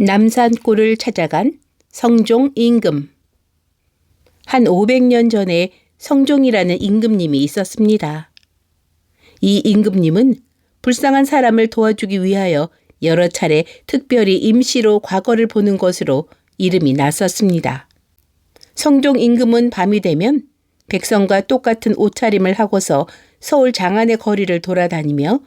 남산골을 찾아간 성종 임금. 한 500년 전에 성종이라는 임금님이 있었습니다. 이 임금님은 불쌍한 사람을 도와주기 위하여 여러 차례 특별히 임시로 과거를 보는 것으로 이름이 났었습니다. 성종 임금은 밤이 되면 백성과 똑같은 옷차림을 하고서 서울 장안의 거리를 돌아다니며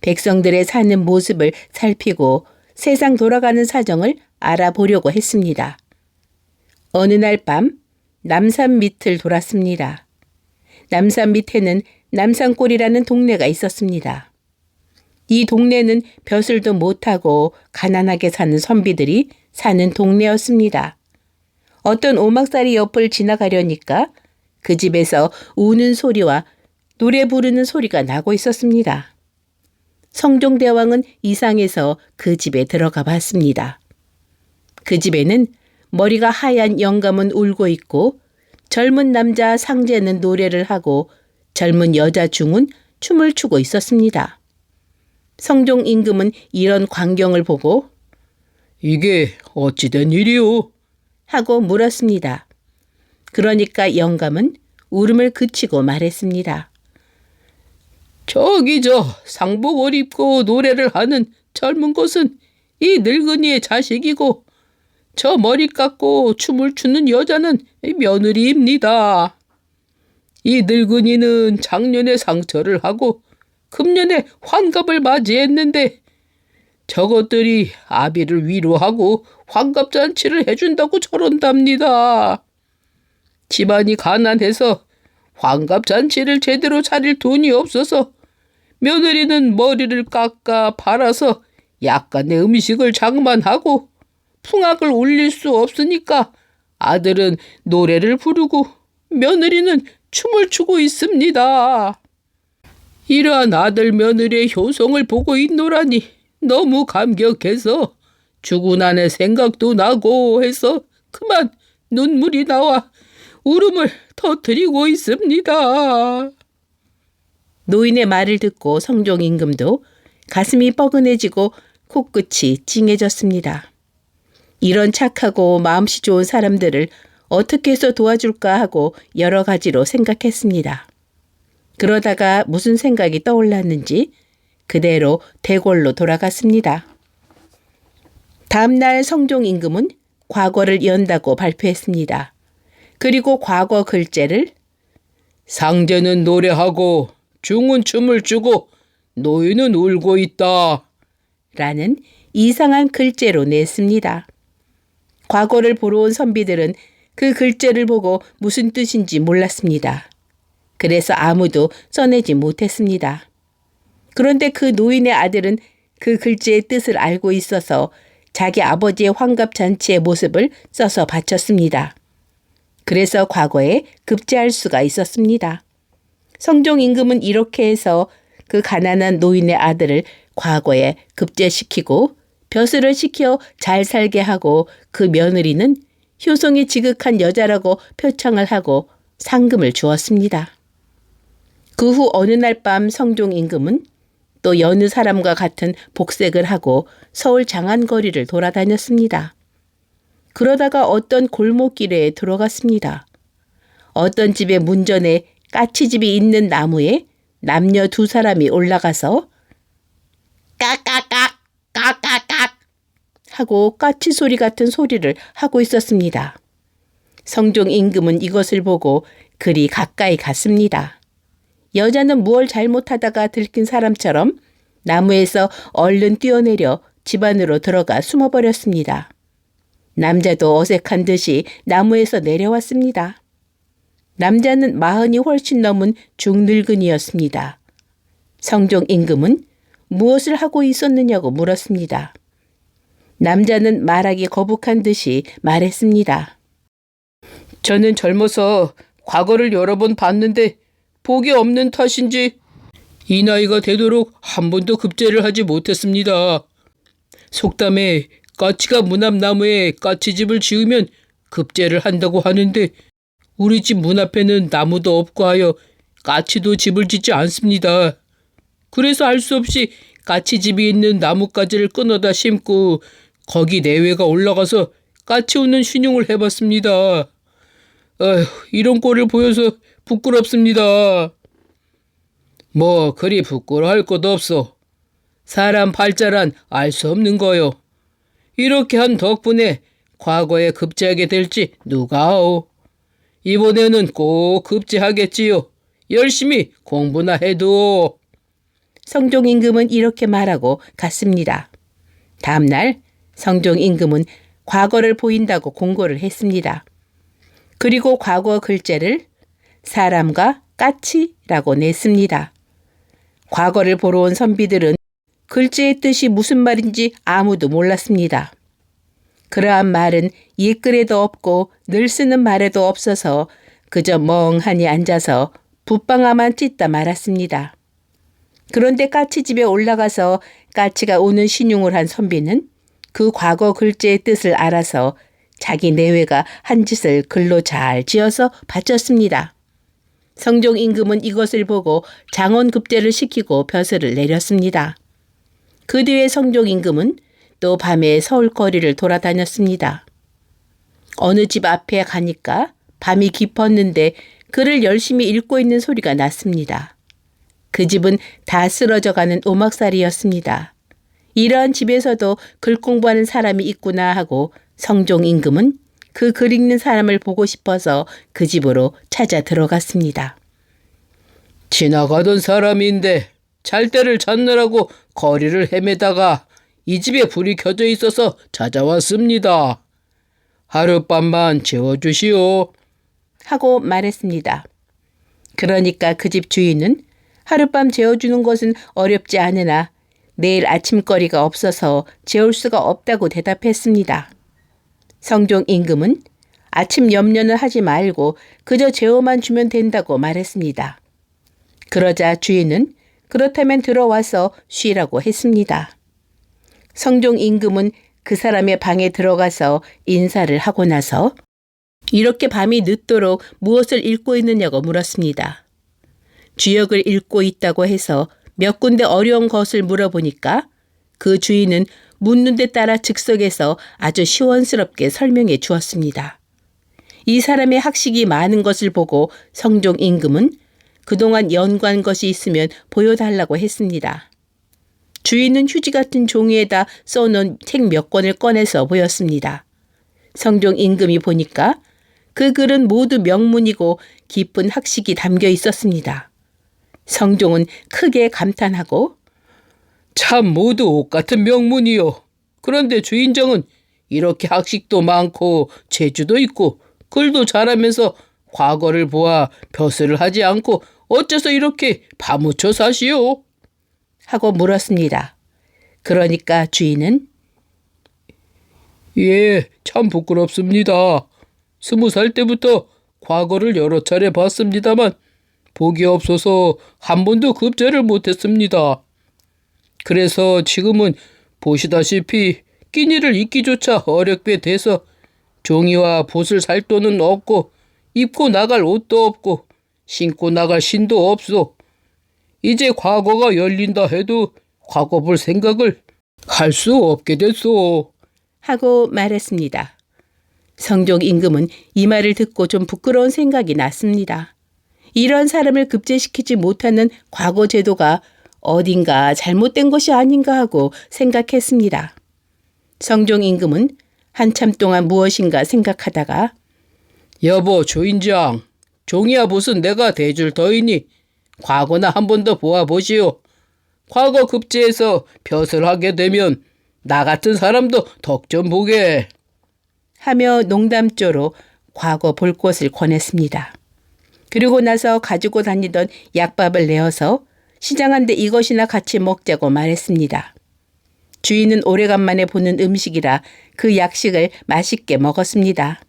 백성들의 사는 모습을 살피고 세상 돌아가는 사정을 알아보려고 했습니다. 어느 날 밤 남산 밑을 돌았습니다. 남산 밑에는 남산골이라는 동네가 있었습니다. 이 동네는 벼슬도 못하고 가난하게 사는 선비들이 사는 동네였습니다. 어떤 오막살이 옆을 지나가려니까 그 집에서 우는 소리와 노래 부르는 소리가 나고 있었습니다. 성종대왕은 이상해서 그 집에 들어가 봤습니다. 그 집에는 머리가 하얀 영감은 울고 있고 젊은 남자 상제는 노래를 하고 젊은 여자 중은 춤을 추고 있었습니다. 성종 임금은 이런 광경을 보고 이게 어찌된 일이오? 하고 물었습니다. 그러니까 영감은 울음을 그치고 말했습니다. 저기 상복을 입고 노래를 하는 젊은 것은 이 늙은이의 자식이고 저 머리 깎고 춤을 추는 여자는 며느리입니다. 이 늙은이는 작년에 상처를 하고 금년에 환갑을 맞이했는데 저것들이 아비를 위로하고 환갑잔치를 해준다고 저런답니다. 집안이 가난해서 환갑잔치를 제대로 차릴 돈이 없어서 며느리는 머리를 깎아 팔아서 약간의 음식을 장만하고 풍악을 올릴 수 없으니까 아들은 노래를 부르고 며느리는 춤을 추고 있습니다. 이러한 아들 며느리의 효성을 보고 있노라니 너무 감격해서 죽은아내 생각도 나고 해서 그만 눈물이 나와 울음을 터뜨리고 있습니다. 노인의 말을 듣고 성종 임금도 가슴이 뻐근해지고 코끝이 찡해졌습니다. 이런 착하고 마음씨 좋은 사람들을 어떻게 해서 도와줄까 하고 여러 가지로 생각했습니다. 그러다가 무슨 생각이 떠올랐는지 그대로 대궐로 돌아갔습니다. 다음 날 성종 임금은 과거를 연다고 발표했습니다. 그리고 과거 글자를 상제는 노래하고 중은 춤을 추고 노인은 울고 있다 라는 이상한 글자로 냈습니다. 과거를 보러 온 선비들은 그 글자를 보고 무슨 뜻인지 몰랐습니다. 그래서 아무도 써내지 못했습니다. 그런데 그 노인의 아들은 그 글자의 뜻을 알고 있어서 자기 아버지의 환갑잔치의 모습을 써서 바쳤습니다. 그래서 과거에 급제할 수가 있었습니다. 성종 임금은 이렇게 해서 그 가난한 노인의 아들을 과거에 급제시키고 벼슬을 시켜 잘 살게 하고 그 며느리는 효성이 지극한 여자라고 표창을 하고 상금을 주었습니다. 그 후 어느 날 밤 성종 임금은 또 여느 사람과 같은 복색을 하고 서울 장안거리를 돌아다녔습니다. 그러다가 어떤 골목길에 들어갔습니다. 어떤 집의 문전에 까치집이 있는 나무에 남녀 두 사람이 올라가서 까까깍 까까깍 하고 까치 소리 같은 소리를 하고 있었습니다. 성종 임금은 이것을 보고 그리 가까이 갔습니다. 여자는 무얼 잘못하다가 들킨 사람처럼 나무에서 얼른 뛰어내려 집 안으로 들어가 숨어버렸습니다. 남자도 어색한 듯이 나무에서 내려왔습니다. 남자는 40이 훨씬 넘은 중늙은이였습니다. 성종 임금은 무엇을 하고 있었느냐고 물었습니다. 남자는 말하기 거북한 듯이 말했습니다. 저는 젊어서 과거를 여러 번 봤는데 복이 없는 탓인지 이 나이가 되도록 한 번도 급제를 하지 못했습니다. 속담에 까치가 문 앞 나무에 까치집을 지으면 급제를 한다고 하는데 우리 집 문 앞에는 나무도 없고 하여 까치도 집을 짓지 않습니다. 그래서 할 수 없이 까치집이 있는 나뭇가지를 끊어다 심고 거기 내외가 올라가서 까치 웃는 신용을 해봤습니다. 이런 꼴을 보여서 부끄럽습니다. 뭐 그리 부끄러워할 것도 없어. 사람 팔자란 알 수 없는 거요. 이렇게 한 덕분에 과거에 급제하게 될지 누가 아오. 이번에는 꼭 급제하겠지요. 열심히 공부나 해도. 성종 임금은 이렇게 말하고 갔습니다. 다음 날 성종 임금은 과거를 보인다고 공고를 했습니다. 그리고 과거 글자를 사람과 까치라고 냈습니다. 과거를 보러 온 선비들은 글자의 뜻이 무슨 말인지 아무도 몰랐습니다. 그러한 말은 옛글에도 없고 늘 쓰는 말에도 없어서 그저 멍하니 앉아서 붓방아만 찢다 말았습니다. 그런데 까치집에 올라가서 까치가 우는 신용을 한 선비는 그 과거 글자의 뜻을 알아서 자기 내외가 한 짓을 글로 잘 지어서 바쳤습니다. 성종 임금은 이것을 보고 장원급제를 시키고 벼슬을 내렸습니다. 그 뒤에 성종 임금은 또 밤에 서울 거리를 돌아다녔습니다. 어느 집 앞에 가니까 밤이 깊었는데 글을 열심히 읽고 있는 소리가 났습니다. 그 집은 다 쓰러져가는 오막살이였습니다. 이러한 집에서도 글 공부하는 사람이 있구나 하고 성종 임금은 그 글 읽는 사람을 보고 싶어서 그 집으로 찾아 들어갔습니다. 지나가던 사람인데 잘 때를 찾느라고 거리를 헤매다가 이 집에 불이 켜져 있어서 찾아왔습니다. 하룻밤만 재워주시오. 하고 말했습니다. 그러니까 그 집 주인은 하룻밤 재워주는 것은 어렵지 않으나 내일 아침거리가 없어서 재울 수가 없다고 대답했습니다. 성종 임금은 아침 염려는 하지 말고 그저 재워만 주면 된다고 말했습니다. 그러자 주인은 그렇다면 들어와서 쉬라고 했습니다. 성종 임금은 그 사람의 방에 들어가서 인사를 하고 나서 이렇게 밤이 늦도록 무엇을 읽고 있느냐고 물었습니다. 주역을 읽고 있다고 해서 몇 군데 어려운 것을 물어보니까 그 주인은 묻는 데 따라 즉석에서 아주 시원스럽게 설명해 주었습니다. 이 사람의 학식이 많은 것을 보고 성종 임금은 그동안 연구한 것이 있으면 보여달라고 했습니다. 주인은 휴지 같은 종이에다 써놓은 책 몇 권을 꺼내서 보였습니다. 성종 임금이 보니까 그 글은 모두 명문이고 깊은 학식이 담겨 있었습니다. 성종은 크게 감탄하고 참 모두 옷 같은 명문이요. 그런데 주인장은 이렇게 학식도 많고 재주도 있고 글도 잘하면서 과거를 보아 벼슬을 하지 않고 어째서 이렇게 파묻혀 사시오? 하고 물었습니다. 그러니까 주인은 예, 참 부끄럽습니다. 20살 때부터 과거를 여러 차례 봤습니다만 복이 없어서 한 번도 급제를 못했습니다. 그래서 지금은 보시다시피 끼니를 잊기조차 어렵게 돼서 종이와 붓을 살 돈은 없고 입고 나갈 옷도 없고 신고 나갈 신도 없소. 이제 과거가 열린다 해도 과거 볼 생각을 할 수 없게 됐소. 하고 말했습니다. 성종 임금은 이 말을 듣고 좀 부끄러운 생각이 났습니다. 이런 사람을 급제시키지 못하는 과거 제도가 어딘가 잘못된 것이 아닌가 하고 생각했습니다. 성종 임금은 한참 동안 무엇인가 생각하다가 여보 주인장, 종이야 붓은 내가 대줄 터이니 과거나 한 번 더 보아보시오. 과거 급제에서 벼슬하게 되면 나 같은 사람도 덕 좀 보게. 하며 농담조로 과거 볼 것을 권했습니다. 그리고 나서 가지고 다니던 약밥을 내어서 시장한데 이것이나 같이 먹자고 말했습니다. 주인은 오래간만에 보는 음식이라 그 약식을 맛있게 먹었습니다.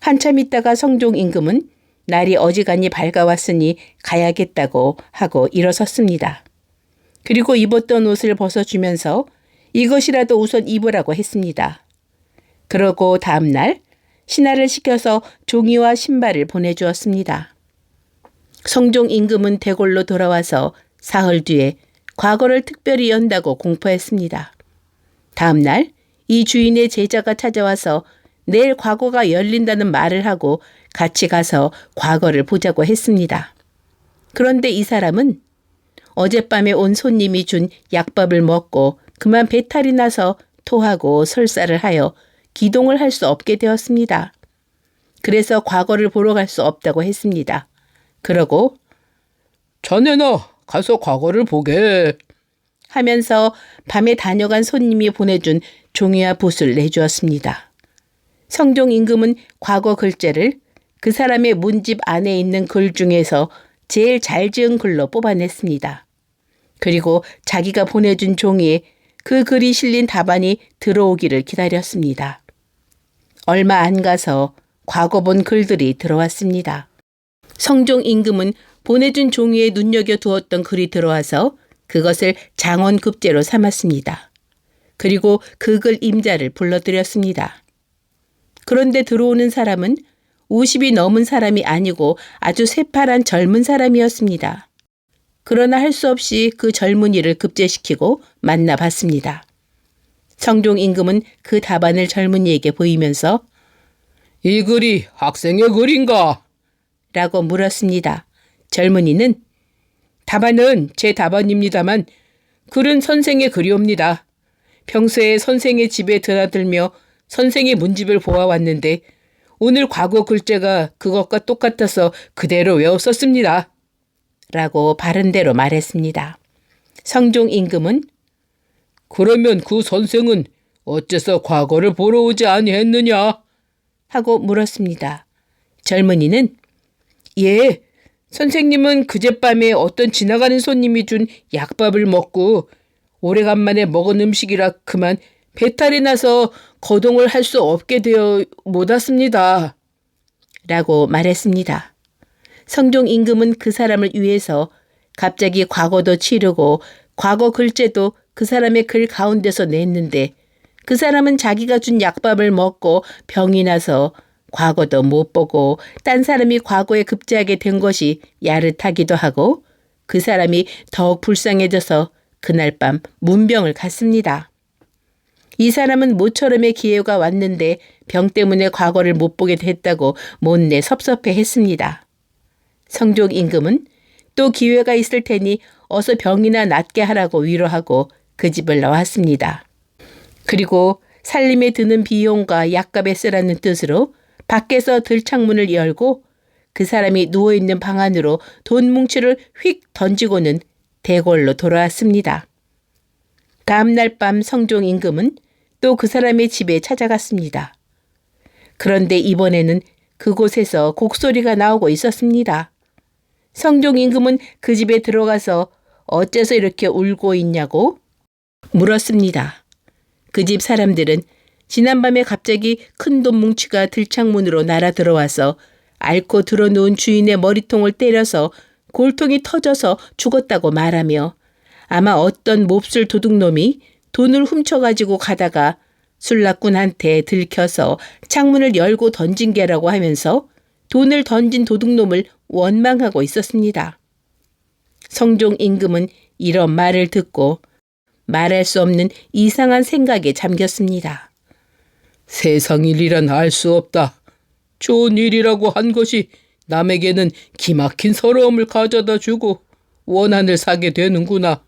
한참 있다가 성종 임금은 날이 어지간히 밝아왔으니 가야겠다고 하고 일어섰습니다. 그리고 입었던 옷을 벗어주면서 이것이라도 우선 입으라고 했습니다. 그러고 다음 날 신하를 시켜서 종이와 신발을 보내주었습니다. 성종 임금은 대궐로 돌아와서 사흘 뒤에 과거를 특별히 연다고 공포했습니다. 다음 날 이 주인의 제자가 찾아와서 내일 과거가 열린다는 말을 하고 같이 가서 과거를 보자고 했습니다. 그런데 이 사람은 어젯밤에 온 손님이 준 약밥을 먹고 그만 배탈이 나서 토하고 설사를 하여 기동을 할 수 없게 되었습니다. 그래서 과거를 보러 갈 수 없다고 했습니다. 그러고 자네나 가서 과거를 보게. 하면서 밤에 다녀간 손님이 보내준 종이와 붓을 내주었습니다. 성종 임금은 과거 글자를 그 사람의 문집 안에 있는 글 중에서 제일 잘 지은 글로 뽑아냈습니다. 그리고 자기가 보내준 종이에 그 글이 실린 답안이 들어오기를 기다렸습니다. 얼마 안 가서 과거 본 글들이 들어왔습니다. 성종 임금은 보내준 종이에 눈여겨두었던 글이 들어와서 그것을 장원급제로 삼았습니다. 그리고 그 글 임자를 불러들였습니다. 그런데 들어오는 사람은 50이 넘은 사람이 아니고 아주 새파란 젊은 사람이었습니다. 그러나 할 수 없이 그 젊은이를 급제시키고 만나봤습니다. 성종 임금은 그 답안을 젊은이에게 보이면서 이 글이 학생의 글인가? 라고 물었습니다. 젊은이는 답안은 제 답안입니다만 글은 선생의 글이옵니다. 평소에 선생의 집에 드나들며 선생의 문집을 보아왔는데 오늘 과거 글자가 그것과 똑같아서 그대로 외웠었습니다. 라고 바른대로 말했습니다. 성종 임금은 그러면 그 선생은 어째서 과거를 보러 오지 아니했느냐? 하고 물었습니다. 젊은이는 예, 선생님은 그젯밤에 어떤 지나가는 손님이 준 약밥을 먹고 오래간만에 먹은 음식이라 그만 배탈이 나서 거동을 할 수 없게 되어 못 왔습니다. 라고 말했습니다. 성종 임금은 그 사람을 위해서 갑자기 과거도 치르고 과거 글자도 그 사람의 글 가운데서 냈는데 그 사람은 자기가 준 약밥을 먹고 병이 나서 과거도 못 보고 딴 사람이 과거에 급제하게 된 것이 야릇하기도 하고 그 사람이 더욱 불쌍해져서 그날 밤 문병을 갔습니다. 이 사람은 모처럼의 기회가 왔는데 병 때문에 과거를 못 보게 됐다고 못내 섭섭해했습니다. 성종 임금은 또 기회가 있을 테니 어서 병이나 낫게 하라고 위로하고 그 집을 나왔습니다. 그리고 살림에 드는 비용과 약값에 쓰라는 뜻으로 밖에서 들창문을 열고 그 사람이 누워있는 방 안으로 돈 뭉치를 휙 던지고는 대궐로 돌아왔습니다. 다음 날 밤 성종 임금은 또 그 사람의 집에 찾아갔습니다. 그런데 이번에는 그곳에서 곡소리가 나오고 있었습니다. 성종 임금은 그 집에 들어가서 어째서 이렇게 울고 있냐고 물었습니다. 그 집 사람들은 지난밤에 갑자기 큰 돈 뭉치가 들창문으로 날아 들어와서 앓고 들어누운 주인의 머리통을 때려서 골통이 터져서 죽었다고 말하며 아마 어떤 몹쓸 도둑놈이 돈을 훔쳐가지고 가다가 술락군한테 들켜서 창문을 열고 던진 게라고 하면서 돈을 던진 도둑놈을 원망하고 있었습니다. 성종 임금은 이런 말을 듣고 말할 수 없는 이상한 생각에 잠겼습니다. 세상 일이란 알 수 없다. 좋은 일이라고 한 것이 남에게는 기막힌 서러움을 가져다 주고 원한을 사게 되는구나.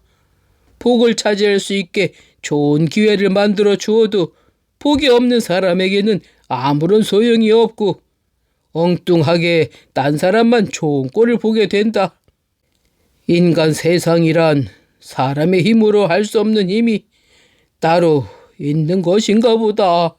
복을 차지할 수 있게 좋은 기회를 만들어 주어도 복이 없는 사람에게는 아무런 소용이 없고 엉뚱하게 딴 사람만 좋은 꼴을 보게 된다. 인간 세상이란 사람의 힘으로 할 수 없는 힘이 따로 있는 것인가 보다.